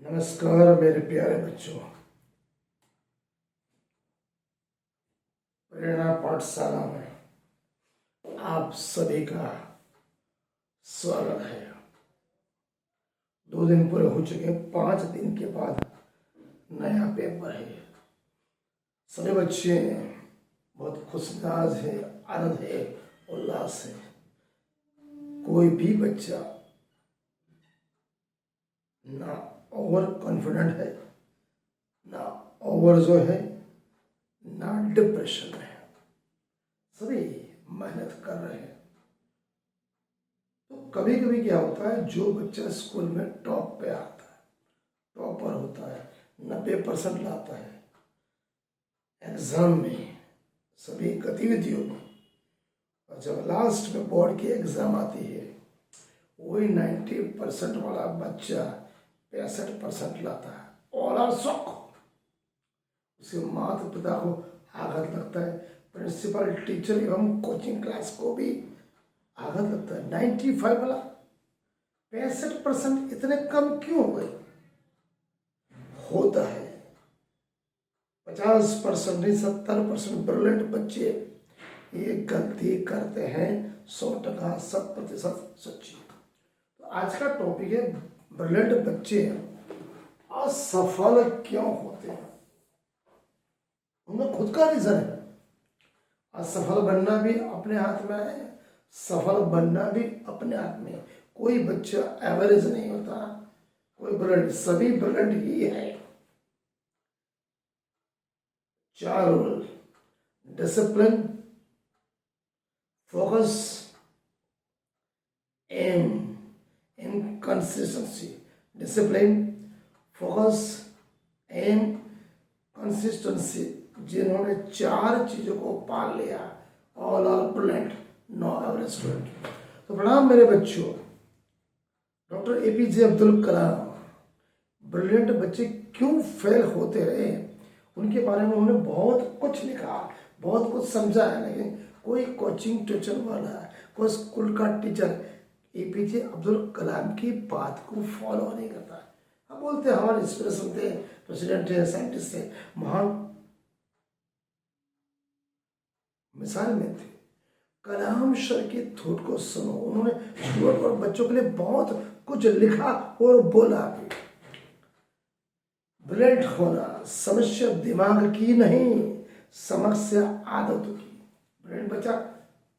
नमस्कार मेरे प्यारे बच्चों। प्रेरणा पाठशाला में आप सभी का स्वागत है। 2 दिन पूरे हो चुके, 5 दिन के बाद नया पेपर है। सभी बच्चे बहुत खुशमिजाज है, आनंद है, उल्लास है। कोई भी बच्चा ना ओवर कॉन्फिडेंट है, ना ओवर जो है, ना डिप्रेशन में है। सभी मेहनत कर रहे हैं। तो कभी कभी क्या होता है, जो बच्चा स्कूल में टॉप पे आता है, टॉपर होता है, 90% लाता है, एग्जाम में सभी गतिविधियों में, और जब लास्ट में बोर्ड की एग्जाम आती है, वही 90% वाला बच्चा 65% लाता है। All are shock. उसके माता पिता को आघात लगता है, प्रिंसिपल, टीचर एवं कोचिंग क्लास को भी आघात लगता है। 95 वाला 65% इतने कम क्यों हो गए? होता है 50% नहीं, 70% ब्रिलियंट बच्चे ये गलती करते हैं। 100% 100% सच्ची। तो आज का टॉपिक है, ब्रिलियंट बच्चे असफल क्यों होते हैं। उनमें खुद का रीजन है। असफल बनना भी अपने हाथ में है, सफल बनना भी अपने हाथ में है। कोई बच्चा एवरेज नहीं होता, कोई ब्रिलियंट, सभी ब्रिलियंट ही है। 4 rule: discipline, focus, aim, inconsistency. Discipline, focus, aim, consistency. जिन्होंने 4 चीजों को पाल लिया, all are brilliant, no average student. तो प्रणाम मेरे बच्चों। डॉक्टर एपीजे अब्दुल कलाम ब्रिलियंट बच्चे क्यों फेल होते रहे, उनके बारे में उन्होंने बहुत कुछ लिखा, बहुत कुछ समझा है। लेकिन कोई कोचिंग टीचर वाला, कोई स्कूल का टीचर एपीजे अब्दुल कलाम की बात को फॉलो नहीं करता। हम बोलते हैं हमारे इंस्पिरेशन थे, प्रेसिडेंट थे, साइंटिस्ट थे, महान मिसाल में थे। कलाम सर की थॉट को सुनो। उन्होंने स्टूडेंट और बच्चों के लिए बहुत कुछ लिखा और बोला भी। ब्रिलियंट होना समस्या दिमाग की नहीं, समस्या आदतों की। ब्रिलियंट बच्चा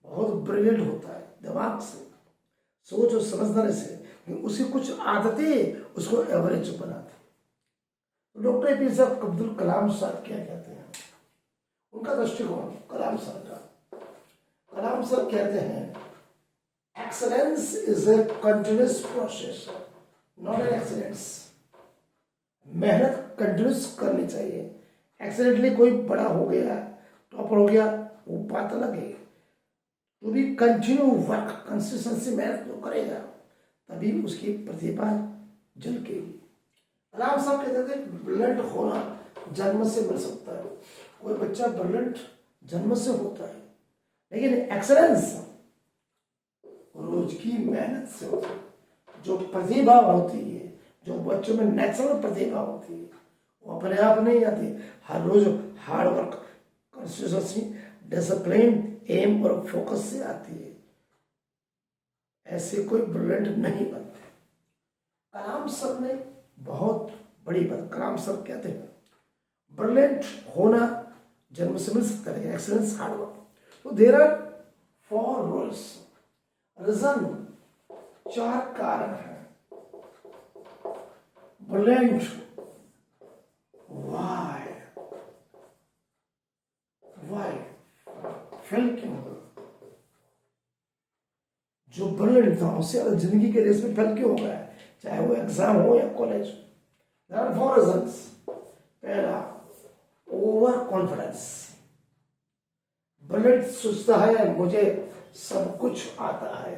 बहुत ब्रिलियंट होता है दिमाग से, सोच और समझदारी से, लेकिन उसकी कुछ आदतें उसको एवरेज बनाती। तो डॉक्टर एपीजे अब्दुल कलाम साहब क्या कहते हैं, उनका दृष्टिकोण कलाम सर का। कलाम सर कहते हैं, excellence is a continuous process, not an excellence. मेहनत कंटिन्यूस करनी चाहिए। एक्सीडेंटली कोई बड़ा हो गया, टॉपर हो गया, वो बात अलग है। तो भी कंटिन्यू वर्क, कंसिस्टेंसी, मेहनत जो करेगा तभी उसकी प्रतिभा झलकेगी। कलाम साहब कहते थे, ब्रिलियंट होना जन्म से मिल सकता है। कोई बच्चा ब्रिलियंट जन्म से होता है, लेकिन एक्सेलेंस रोज की मेहनत से होती है। जो प्रतिभा होती है, जो बच्चों में नेचुरल प्रतिभा होती है, वो अपने आप नहीं आती। हर रोज hard work, consistency, discipline, aim और फोकस से आती है। ऐसे कोई ब्रिलियंट नहीं बनते। कलाम सर ने बहुत बड़ी बात, कलाम सर कहते हैं, ब्रिलियंट होना जन्म से मिल सकता है, एक्सीलेंस हार्ड वर्क। तो देयर आर 4 रूल्स, रीजन, 4 कारण हैं। ब्रिलियंट वाई फेल क्यों? जो ब्रिलियंट था उससे जिंदगी के रेस में फेल क्यों हो गया, चाहे वो एग्जाम हो या कॉलेज। There are 4 reasons. पहला, ओवर कॉन्फिडेंस। ब्रिलियंट सोचता है मुझे सब कुछ आता है,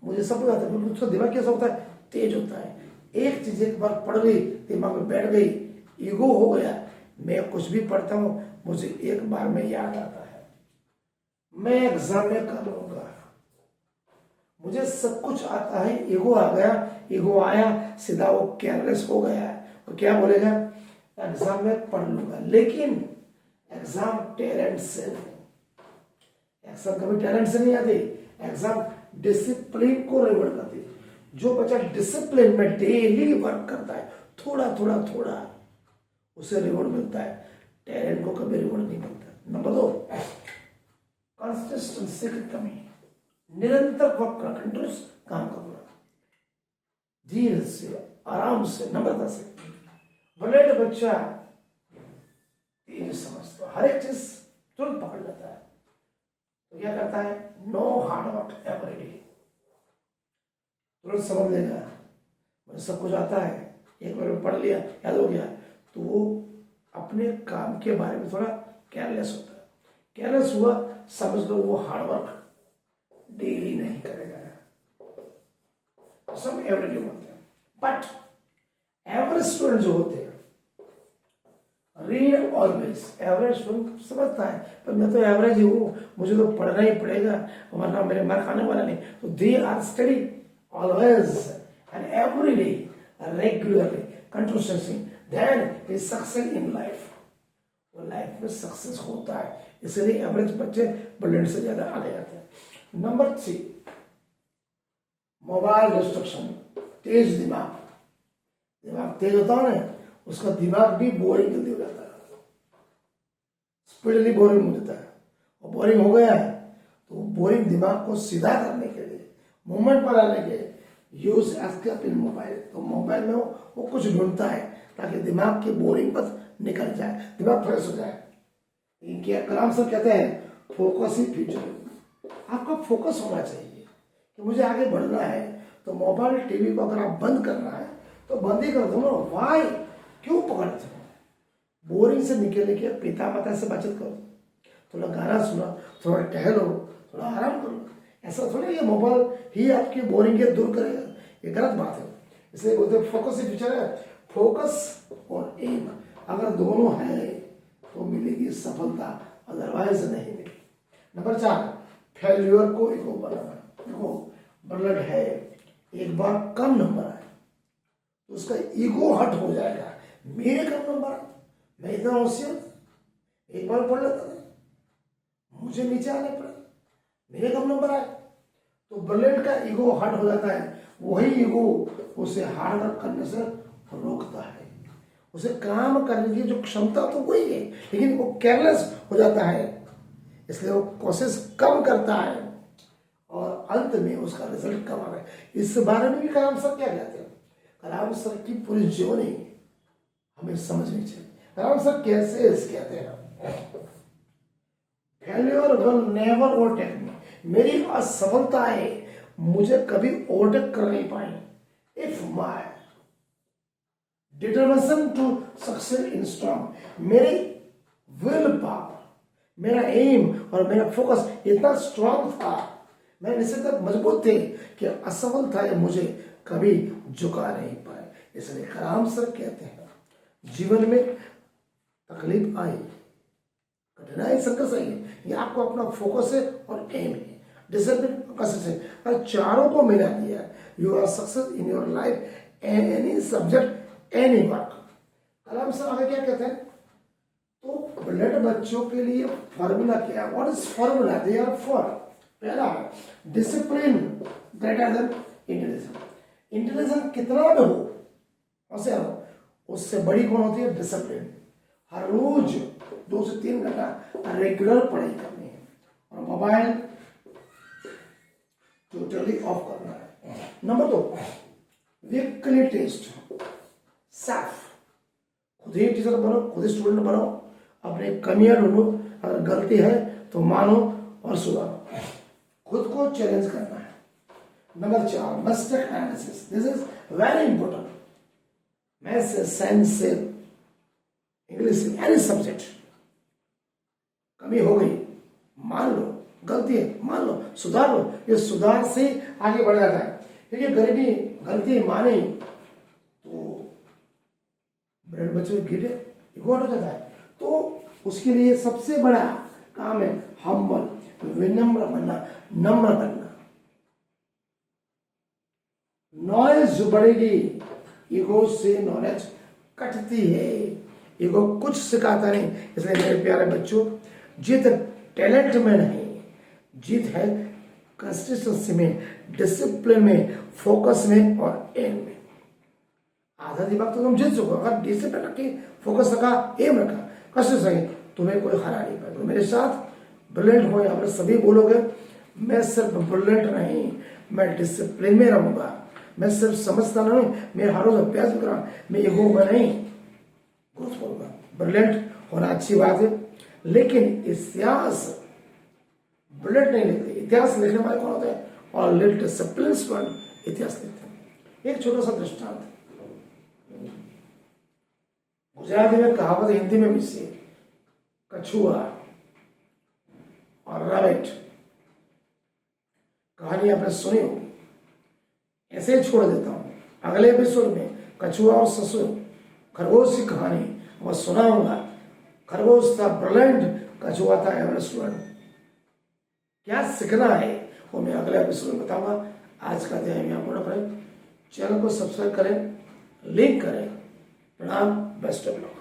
मुझे सब कुछ आता है, बिल्कुल। उसका दिमाग कैसा होता है, तेज होता है। एक चीज एक बार पढ़ गई, दिमाग में बैठ गई, ईगो हो गया। मैं कुछ भी पढ़ता हूं, मुझे एक बार में याद आता है, मैं एग्जाम में कर लूंगा, मुझे सब कुछ आता है। ईगो आ गया, ईगो आया, सीधा वो केयरलेस हो गया, तो क्या बोलेगा, एग्जाम में पढ़ लूंगा, लेकिन एग्जाम टैलेंट से नहीं, एग्जाम कभी टैलेंट से नहीं आती, एग्जाम डिसिप्लिन को रिवॉर्ड करती है। जो बच्चा डिसिप्लिन में डेली वर्क करता है, थोड़ा थोड़ा थोड़ा, उसे रिवॉर्ड मिलता है, टैलेंट को कभी रिवॉर्ड नहीं मिलता। नंबर 2, कंसिस्टेंसी की कमी, निरंतर वर्क करना, कंटिन्यूस काम करना, धीरे से, आराम से, नम्रता से। ब्रिलियंट बच्चा तेज समझता है, हर एक चीज तुरंत पकड़ लेता है। तो क्या करता है, no hard work every day, तुरंत समझ लेगा, मुझे सब कुछ आता है, एक बार में पढ़ लिया, याद हो गया। तो वो अपने काम के बारे में थोड़ा केयरलेस होता है। केयरलेस हुआ, समझ लो वो हार्ड वर्क डेली नहीं करेगा, सब एवरेज होते हैं। बट एवरेज स्टूडेंट जो होते हैं, रीड ऑलवेज, एवरेज स्टूडेंट समझता है पर मैं तो एवरेज ही हूँ, मुझे तो पढ़ना ही पड़ेगा वरना मेरे मार्क आने वाला नहीं। तो they are study always and every day, regularly, continuously, then he succeed in life. वो लाइफ में सक्सेस होता है, इसलिए एवरेज बच्चे ब्रिलियंट से ज्यादा आगे जाते हैं। नंबर 3, मोबाइल डिस्ट्रक्शन, तेज दिमाग। दिमाग तेज होता है ना, उसका दिमाग भी बोरिंग जल्दी हो जाता है, स्पीडली बोरिंग हो जाता है। और बोरिंग हो गया है तो बोरिंग दिमाग को सीधा करने के लिए, मूवमेंट पर आने के यूज एस्केप इन मोबाइल। तो मोबाइल में वो कुछ ढूंढता है ताकि दिमाग की बोरिंग पर निकल जाए, दिमाग फ्रेश हो जाए। इनके कलाम सर कहते हैं फोकस ही फ्यूचर। आपका फोकस होना चाहिए कि मुझे आगे बढ़ना है। तो मोबाइल टीवी को अगर आप बंद करना है तो बंद ही कर दो ना, वाई क्यों पकड़ते हो? बोरिंग से निकलने के पिता माता से बातचीत करो, थोड़ा गाना सुनो, थोड़ा टहलो, थोड़ा आराम करो। ऐसा थोड़ी ये मोबाइल ही आपकी बोरिंग के दूर करेगा, ये गलत बात है। इसलिए बोलते फोकस ही फ्यूचर है। फोकस और एम अगर दोनों है तो मिलेगी सफलता, अदरवाइज नहीं मिलेगी। नंबर 4, फेल्यूर को ईगो बनाना। देखो ब्लड है, एक बार कम नंबर आए तो उसका ईगो हट हो जाएगा, मेरे कम नंबर, मैं इतना होशियार, एक बार पढ़ लेता था, मुझे नीचे आने पड़ा, मेरे कम नंबर आए। तो ब्रिलियंट का ईगो हट हो जाता है। वही ईगो उसे हार्ड वर्क करने से रोकता है, उसे काम करने की जो क्षमता तो वही है, लेकिन वो केयरलेस हो जाता है, इसलिए वो कोशिश कम करता है और अंत में उसका रिजल्ट कम आ रहा है। इस बारे में भी कलाम सर क्या कहते हैं? कलाम सर की पूरी जीवनी हमें समझनी चाहिए। कलाम सर कैसे कहते हैं, failure will never overtake me, मेरी असफलताएं मुझे कभी ओवरटेक कर नहीं पाई। If my determination to success in strong, मेरी विल पावर, मेरा एम और मेरा फोकस इतना स्ट्रांग था, मैं इसे तक मजबूत थे कि असफलताएं मुझे कभी झुका नहीं पाए। इसलिए कलाम सर कहते हैं जीवन में तकलीफ आई, कठिनाई, संघर्ष आई है, ये आपको अपना फोकस है और एम है, डिसिप्लिन, कंसिस्टेंसी, और चारों को मिला दिया, you are success in your life any subject any work. Kalam sir आगे क्या कहते हैं? तो ब्रिलियंट बच्चों के लिए फॉर्मूला क्या है? What is formula they are for? पहला discipline greater than intelligence. Intelligence कितना भी हो, ऐसे हो, उससे बड़ी कौन होती है? डिसिप्लिन। हर रोज 2 से 3 घंटा रेगुलर पढ़ाई करनी है और मोबाइल टोटली ऑफ करना है। Number 2, weekly test self. खुद ही टीचर बनो, खुद ही स्टूडेंट बनो, अपने कमियां ढूंढो, अगर गलती है तो मानो और सुधारो, खुद को चैलेंज करना है। Number 4, mistake analysis, this is very important. Maths से, साइंस से, इंग्लिश से, एनी सब्जेक्ट कमी हो गई, मान लो, गलती है मान लो, सुधार लो, ये सुधार से आगे बढ़ जाता है। क्योंकि गरीबी गलती माने तो ब्रेड बच्चे गिरे, इगो हो जाता है। तो उसके लिए सबसे बड़ा काम है हम्बल, विनम्र बनना, नम्र बनना। नॉलेज जो बढ़ेगी, ईगो से नॉलेज कटती है। ईगो कुछ सिखाता नहीं। इसलिए मेरे प्यारे बच्चों, जीत टैलेंट में नहीं, जीत है कंसिस्टेंसी में, डिसिप्लिन में, फोकस में और एम में। आधा दिमाग तो तुम जीत सको अगर डिसिप्लिन रखी, फोकस रखा, एम रखा, कंसिस्टेंसी रखी, तुम्हें कोई हरा नहीं पाएगा। मेरे साथ ब्रिलियंट हो, यहाँ पर सभी बोलोगे मैं सिर्फ ब्रिलियंट नहीं, मैं डिसिप्लिन में रहूंगा, मैं सिर्फ समझता नहीं, मैं हर रोज अभ्यास भी करूंगा, मैं ईगो में नहीं, ग्रोथ करूंगा। ब्रिलियंट होना अच्छी बात है, लेकिन इतिहास ब्रिलियंट नहीं लिखते। इतिहास लिखने वाले कौन होते हैं? ऑलरेडी डिसिप्लिन इतिहास लिखते हैं। एक छोटा सा दृष्टांत, गुजराती में कहावत, हिंदी में भी से कछुआ और रैबिट, कहानी आपने सुनी होगी। ऐसे ही छोड़ देता हूं, अगले एपिसोड में कछुआ और ससुर खरगोश की कहानी मैं सुनाऊंगा। खरगोश था ब्रिलियंट, कछुआ था एवरेज स्टूडेंट। क्या सीखना है वो मैं अगले एपिसोड में बताऊंगा। आज का अध्याय यहाँ पूर्ण करें। चैनल को सब्सक्राइब करें, लिंक करें। प्रणाम, बेस्ट ऑफ लक।